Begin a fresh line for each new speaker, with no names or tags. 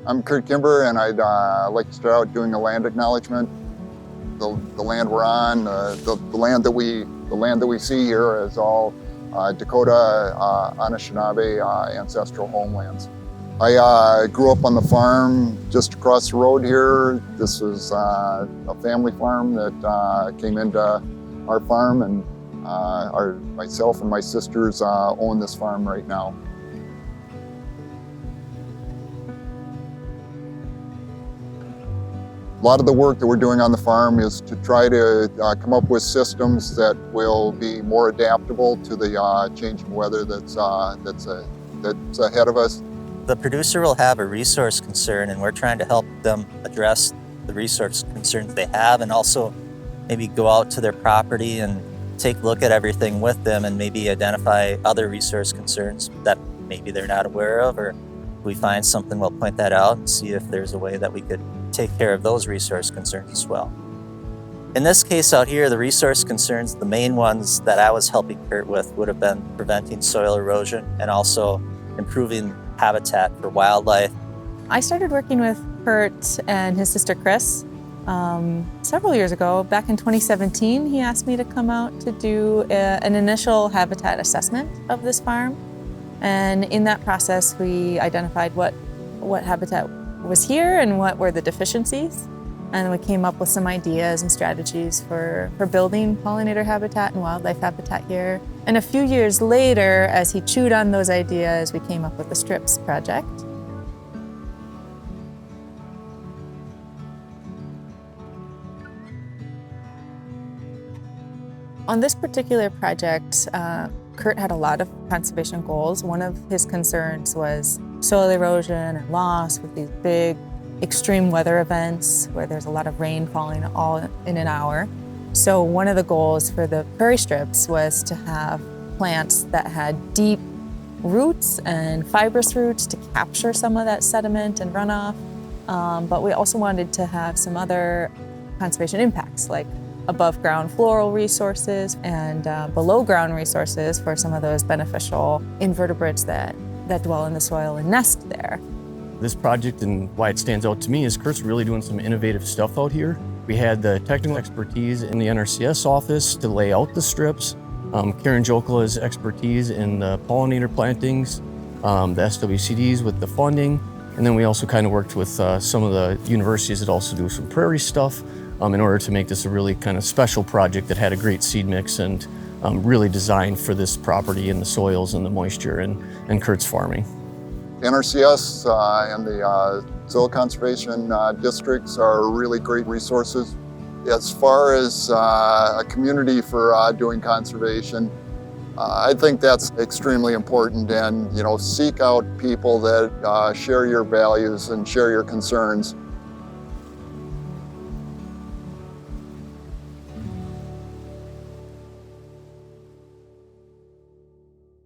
I'm Kurt Kimber, and I'd like to start out doing a land acknowledgement. The land we're on, the land that we see here is all Dakota, Anishinaabe ancestral homelands. I grew up on the farm just across the road here. This was a family farm that came into our farm, and myself and my sisters own this farm right now. A lot of the work that we're doing on the farm is to try to come up with systems that will be more adaptable to the changing weather that's ahead of us.
The producer will have a resource concern, and we're trying to help them address the resource concerns they have, and also maybe go out to their property and take a look at everything with them and maybe identify other resource concerns that maybe they're not aware of, or if we find something, we'll point that out and see if there's a way that we could take care of those resource concerns as well. In this case out here, the resource concerns, the main ones that I was helping Kurt with would have been preventing soil erosion and also improving habitat for wildlife.
I started working with Kurt and his sister Chris several years ago. Back in 2017, he asked me to come out to do an initial habitat assessment of this farm. And in that process, we identified what habitat was here and what were the deficiencies. And we came up with some ideas and strategies for building pollinator habitat and wildlife habitat here. And a few years later, as he chewed on those ideas, we came up with the Strips project. On this particular project, Kurt had a lot of conservation goals. One of his concerns was soil erosion and loss with these big extreme weather events where there's a lot of rain falling all in an hour. So one of the goals for the prairie strips was to have plants that had deep roots and fibrous roots to capture some of that sediment and runoff. But we also wanted to have some other conservation impacts, like above ground floral resources and below ground resources for some of those beneficial invertebrates that dwell in the soil and nest there.
This project, and why it stands out to me, is Kurt's really doing some innovative stuff out here. We had the technical expertise in the NRCS office to lay out the strips, Karen Jokola's expertise in the pollinator plantings, the SWCDs with the funding, and then we also kind of worked with some of the universities that also do some prairie stuff in order to make this a really kind of special project that had a great seed mix and really designed for this property and the soils and the moisture and Kurt's farming.
NRCS and the soil conservation districts are really great resources. As far as a community for doing conservation, I think that's extremely important, and seek out people that share your values and share your concerns.